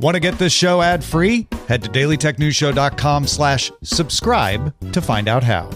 Want to get this show ad-free? Head to dailytechnewsshow.com/subscribe to find out how.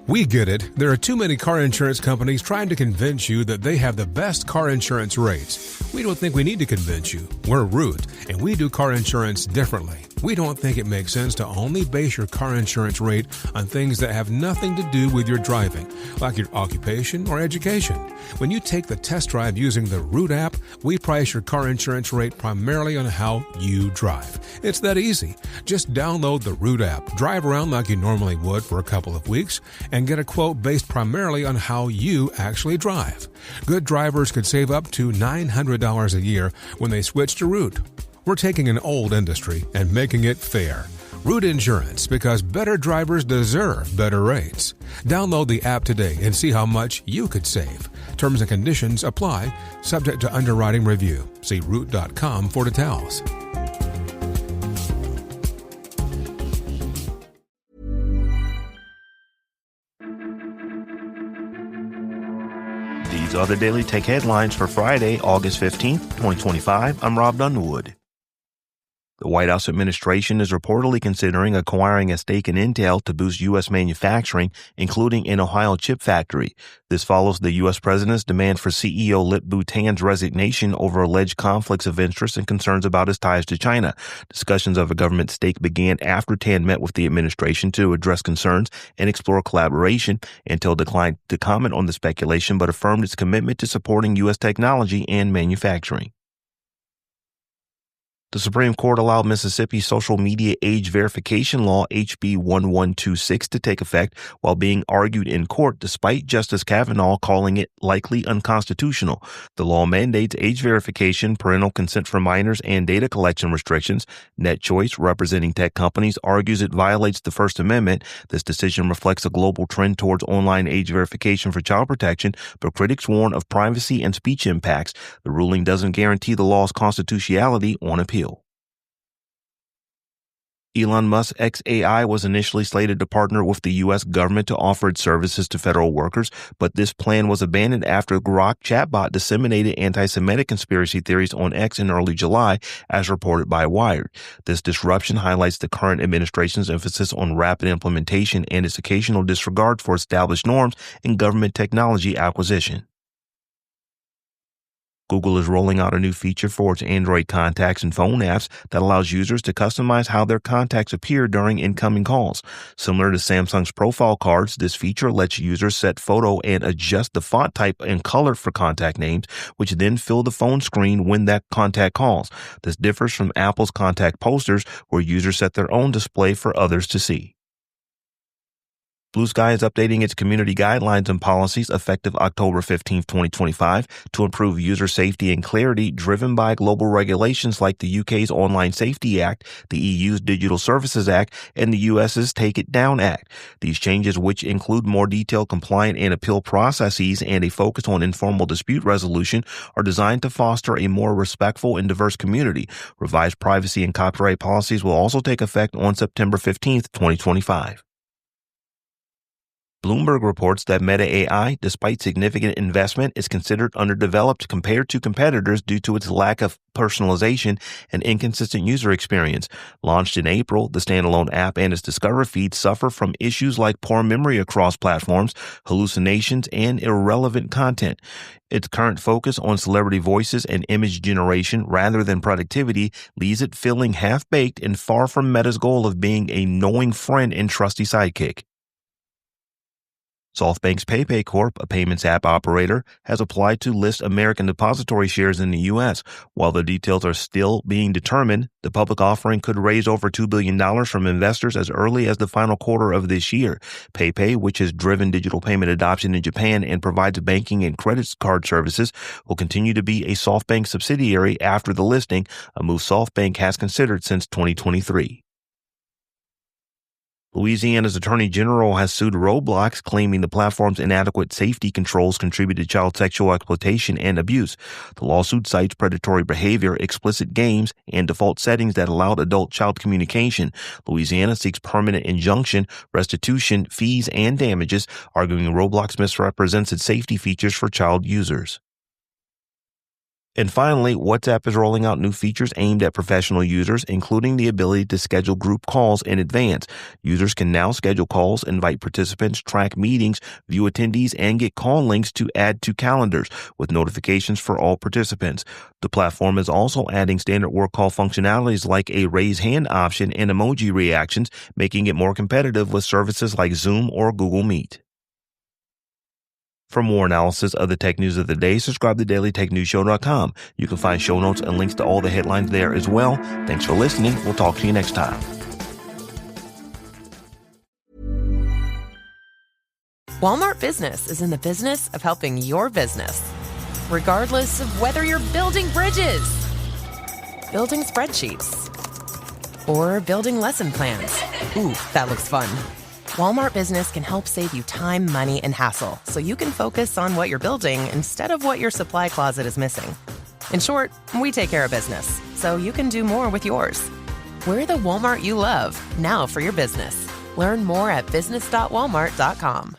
We get it. There are too many car insurance companies trying to convince you that they have the best car insurance rates. We don't think we need to convince you. We're Root, and we do car insurance differently. We don't think it makes sense to only base your car insurance rate on things that have nothing to do with your driving, like your occupation or education. When you take the test drive using the Root app, we price your car insurance rate primarily on how you drive. It's that easy. Just download the Root app, drive around like you normally would for a couple of weeks, and get a quote based primarily on how you actually drive. Good drivers could save up to $900 a year when they switch to Root. We're taking an old industry and making it fair. Root Insurance, because better drivers deserve better rates. Download the app today and see how much you could save. Terms and conditions apply, subject to underwriting review. See Root.com for details. These are the Daily Tech headlines for Friday, August 15th, 2025. I'm Rob Dunwood. The White House administration is reportedly considering acquiring a stake in Intel to boost U.S. manufacturing, including an Ohio chip factory. This follows the U.S. president's demand for CEO Lip-Bu Tan's resignation over alleged conflicts of interest and concerns about his ties to China. Discussions of a government stake began after Tan met with the administration to address concerns and explore collaboration. Intel declined to comment on the speculation, but affirmed its commitment to supporting U.S. technology and manufacturing. The Supreme Court allowed Mississippi's social media age verification law, HB 1126, to take effect while being argued in court, despite Justice Kavanaugh calling it likely unconstitutional. The law mandates age verification, parental consent for minors, and data collection restrictions. NetChoice, representing tech companies, argues it violates the First Amendment. This decision reflects a global trend towards online age verification for child protection, but critics warn of privacy and speech impacts. The ruling doesn't guarantee the law's constitutionality on appeal. Elon Musk's xAI was initially slated to partner with the U.S. government to offer its services to federal workers, but this plan was abandoned after Grok chatbot disseminated anti-Semitic conspiracy theories on X in early July, as reported by Wired. This disruption highlights the current administration's emphasis on rapid implementation and its occasional disregard for established norms in government technology acquisition. Google is rolling out a new feature for its Android contacts and phone apps that allows users to customize how their contacts appear during incoming calls. Similar to Samsung's profile cards, this feature lets users set photo and adjust the font type and color for contact names, which then fill the phone screen when that contact calls. This differs from Apple's contact posters, where users set their own display for others to see. Blue Sky is updating its community guidelines and policies effective October 15, 2025, to improve user safety and clarity driven by global regulations like the UK's Online Safety Act, the EU's Digital Services Act, and the US's Take It Down Act. These changes, which include more detailed compliant and appeal processes and a focus on informal dispute resolution, are designed to foster a more respectful and diverse community. Revised privacy and copyright policies will also take effect on September 15, 2025. Bloomberg reports that Meta AI, despite significant investment, is considered underdeveloped compared to competitors due to its lack of personalization and inconsistent user experience. Launched in April, the standalone app and its Discover feed suffer from issues like poor memory across platforms, hallucinations, and irrelevant content. Its current focus on celebrity voices and image generation rather than productivity leaves it feeling half-baked and far from Meta's goal of being a knowing friend and trusty sidekick. SoftBank's PayPay Corp., a payments app operator, has applied to list American Depository shares in the U.S. While the details are still being determined, the public offering could raise over $2 billion from investors as early as the final quarter of this year. PayPay, which has driven digital payment adoption in Japan and provides banking and credit card services, will continue to be a SoftBank subsidiary after the listing, a move SoftBank has considered since 2023. Louisiana's Attorney General has sued Roblox, claiming the platform's inadequate safety controls contributed to child sexual exploitation and abuse. The lawsuit cites predatory behavior, explicit games, and default settings that allowed adult-child communication. Louisiana seeks permanent injunction, restitution, fees, and damages, arguing Roblox misrepresents its safety features for child users. And finally, WhatsApp is rolling out new features aimed at professional users, including the ability to schedule group calls in advance. Users can now schedule calls, invite participants, track meetings, view attendees, and get call links to add to calendars with notifications for all participants. The platform is also adding standard work call functionalities like a raise hand option and emoji reactions, making it more competitive with services like Zoom or Google Meet. For more analysis of the tech news of the day, subscribe to dailytechnewsshow.com. You can find show notes and links to all the headlines there as well. Thanks for listening. We'll talk to you next time. Walmart Business is in the business of helping your business. Regardless of whether you're building bridges, building spreadsheets, or building lesson plans. Ooh, that looks fun. Walmart Business can help save you time, money, and hassle so you can focus on what you're building instead of what your supply closet is missing. In short, we take care of business so you can do more with yours. We're the Walmart you love, now for your business. Learn more at business.walmart.com.